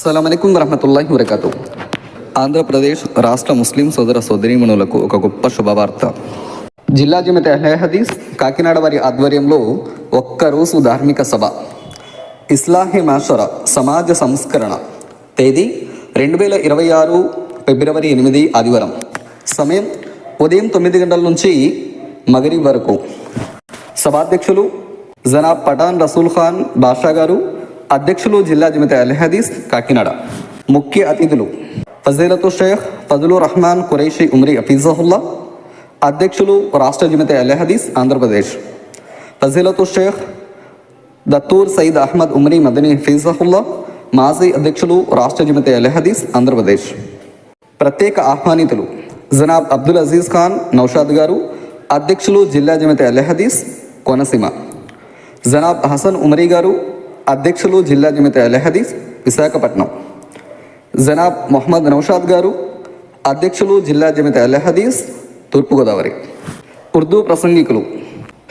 అస్సలాముఅలైకుం వరహ్మతుల్లాహి వబరకాతు. ఆంధ్రప్రదేశ్ రాష్ట్ర ముస్లిం సోదర సోదరీమణులకు ఒక గొప్ప శుభవార్త. జిల్లా జమియత్ అహ్లే హదీస్ కాకినాడ వారి ఆధ్వర్యంలో ఒక్కరోజు ధార్మిక సభ ఇస్లాహే మాషరా సమాజ సంస్కరణ, తేదీ 2026 ఫిబ్రవరి 8 ఆదివారం, సమయం ఉదయం 9 గంటల నుంచి మగరిబ్ వరకు. సభాధ్యక్షులు జనాబ్ పఠాన్ రసూల్ ఖాన్ బాషా గారు, అధ్యక్షులు జిల్లా జమియత్ అహ్లే హదీస్ కాకినాడ. ముఖ్య అతిథులు ఫజీలతు షేఖ్ ఫజలుర్ రహమాన్ ఖురైషీ ఉమ్రీ హఫీజహుల్లా, అధ్యక్షులు రాష్ట్ర జమియత్ అహ్లే హదీస్ ఆంధ్రప్రదేశ్. ఫజీలతు షేఖ్ దత్తూర్ సయీద్ అహ్మద్ ఉమ్రీ మదనీ హఫీజహుల్లా, మాజీ అధ్యక్షులు రాష్ట్ర జమియత్ అహ్లే హదీస్ ఆంధ్రప్రదేశ్. ప్రత్యేక ఆహ్వానితులు జనాబ్ అబ్దుల్ అజీజ్ ఖాన్ నౌషాద్ గారు, అధ్యక్షులు జిల్లా జమియత్ అహ్లే హదీస్ కోనసీమ. జనాబ్ హసన్ ఉమరీ గారు, అధ్యక్షులు జిల్లా జమియత్ అహ్లే హదీస్ విశాఖపట్నం. జనాబ్ మొహమ్మద్ నౌషాద్ గారు, అధ్యక్షులు జిల్లా జమియత్ అహ్లే హదీస్ తూర్పుగోదావరి. ఉర్దూ ప్రసంగికులు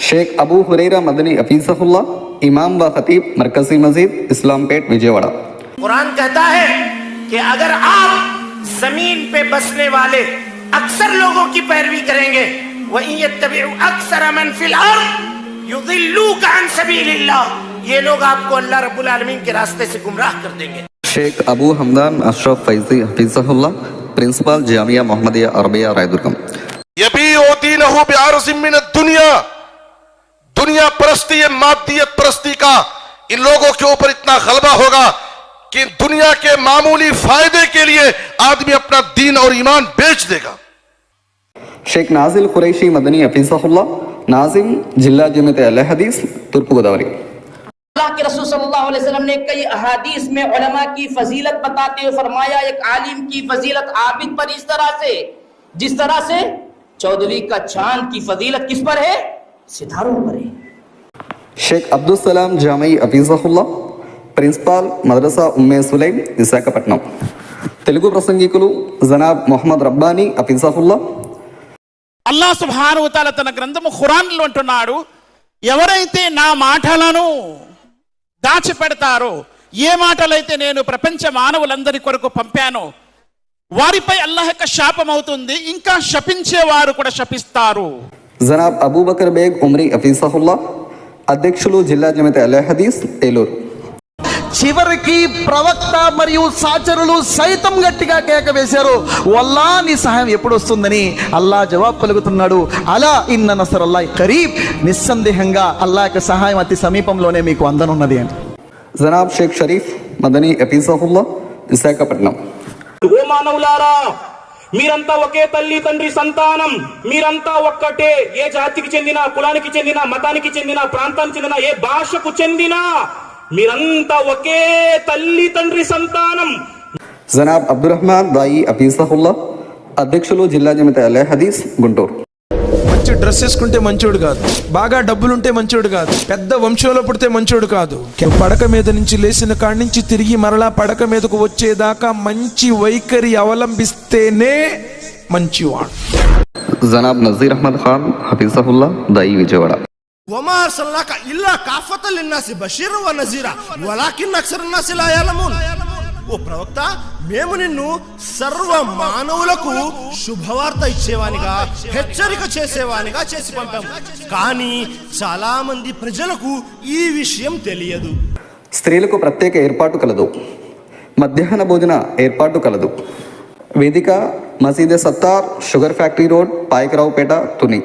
షేక్ అబూ హురైరా మదనీ హఫీజహుల్లా, ఇమాం व खतीब मरकजी मस्जिद इस्लामपेट विजयवाड़ा. कुरान कहता है कि अगर आप जमीन पे बसने वाले अक्सर लोगों की पैरवी करेंगे वहीं यत्तबिउ अक्सर मन फिल अर्द युदिल्लूका अन सबीलिल्लाह, ये लोग आपको अल्लाह रब्बुल आलमीन के रास्ते से गुमराह कर देंगे. शेख अबू हमदान अशरफ फैजी हफीजहुल्ला, प्रिंसिपल जामिया मोहम्मदिया अरबिया रायदुर्गम. यबीउदीनहु बिअर्ज़िम मिन दुनिया, दुनिया परस्ती, मादियत परस्ती का इन लोगों के ऊपर इतना गलबा होगा कि दुनिया के मामूली फायदे के लिए आदमी अपना दीन और ईमान बेच देगा. शेख नाजिल खुरैशी मदनी हफीजहुल्ला, नाजिम जिला जमियत अहले हदीस तूर्पुगोदावरी. अल्लाह के रसूल सल्लल्लाहु अलैहि वसल्लम ने कई अहादीस में उलमा की फजीलत बताते हुए फरमाया, एक आलिम की फजीलत आबिद पर इस तरह से जिस तरह से चौदवी का चांद की फजीलत किस पर है? सितारों पर है. शेख अब्दुल सलाम जामई हफीजहुल्ला, प्रिंसिपल मदरसा उम्मे सुलैम विशाखपट्నం. తెలుగు ప్రసంగికులు జనాబ్ మొహమ్మద్ రబ్బానీ హఫీజహుల్లా. అల్లాహ్ సుబ్హానహు వ తఆలా తన గ్రంథము ఖురాన్లో అంటున్నాడు, ఎవరైతే నా మాటలను దాచిపెడతారో, ఏ మాటలైతే నేను ప్రపంచ మానవులందరి కొరకు పంపానో వారిపై అల్లాహ్ యొక్క శాపం అవుతుంది, ఇంకా శపించేవారు కూడా శపిస్తారు. జనాబ్ అబూబకర్ బేగ్ ఉమ్రీ హఫీజహుల్లా, అధ్యక్షులు జిల్లా జమియత్ అహ్లే హదీస్ ఏలూరు. చివరికి ప్రవక్త మరియు సహచరులు సైతం గట్టిగా కేక వేశారు, వల్లా నీ సహాయం ఎప్పుడు వస్తుందని. అల్లా జవాబు పలుకుతున్నాడు, అలా ఇన్న నసరల్లాహి ఖరీబ్, నిస్సందేహంగా అల్లా యొక్క సహాయం అతి సమీపంలోనే మీకు అందనున్నది అని. జనాబ్ షేక్ షరీఫ్ మదనీ హఫీజహుల్లా విశాఖపట్నం. ఓ మానవులారా, మీరంతా ఒకే తల్లి తండ్రి సంతానం, మీరంతా ఒక్కటే. ఏ జాతికి చెందిన, కులానికి చెందిన, మతానికి చెందిన, ప్రాంతానికి చెందిన, ఏ భాషకు చెందిన, మీరంతా ఒకే తల్లి తండ్రి సంతానం. జనాబ్ అబ్దుర్రహమాన్ దాయి హఫీజహుల్లా, అధ్యక్షులు జిల్లా జమియత్ అహ్లే హదీస్ గుంటూరు. మంచి డ్రెస్ వేసుకుంటే మంచోడు కాదు, బాగా డబ్బులుంటే మంచోడు కాదు, పెద్ద వంశంలో పుడితే మంచోడు కాదు. పడక మీద నుంచి లేచిన కాడి నుంచి తిరిగి మరలా పడక మీదకు వచ్చేదాకా మంచి వైఖరి అవలంబిస్తేనే మంచివాడు. జనాబ్ నజీర్ అహ్మద్ ఖాన్ హఫీజహుల్లా, దాయి విజయవాడ. వమా అర్సల్నాక ఇల్లా కాఫతల్ లిన్నాసి బషీరన్ వ నజీరా వలాకిన్ అక్సరన్ నాసి లా యఅలమూన్. ఓ ప్రవక్త, మేము నిన్ను సర్వ మానవులకు శుభవార్త ఇచ్చేవానిగా, హెచ్చరిక చేసేవానిగా చేసి పంపాము, కానీ చాలా మంది ప్రజలకు ఈ విషయం తెలియదు. స్త్రీలకు ప్రత్యేక ఏర్పాటు కలదు, మధ్యాహ్న భోజన ఏర్పాటు కలదు. వేదిక మసీదే Sattar, sugar factory road, Payakaraopeta, Tuni.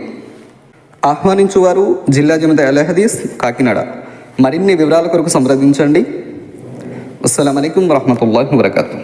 ఆహ్వానించువారు జిల్లా జమియత్ అహ్లే హదీస్ కాకినాడ. మరిన్ని వివరాల కొరకు సంప్రదించండి. అస్సలాము అలైకుం వరహ్మతుల్లాహి వబరకాతుహు.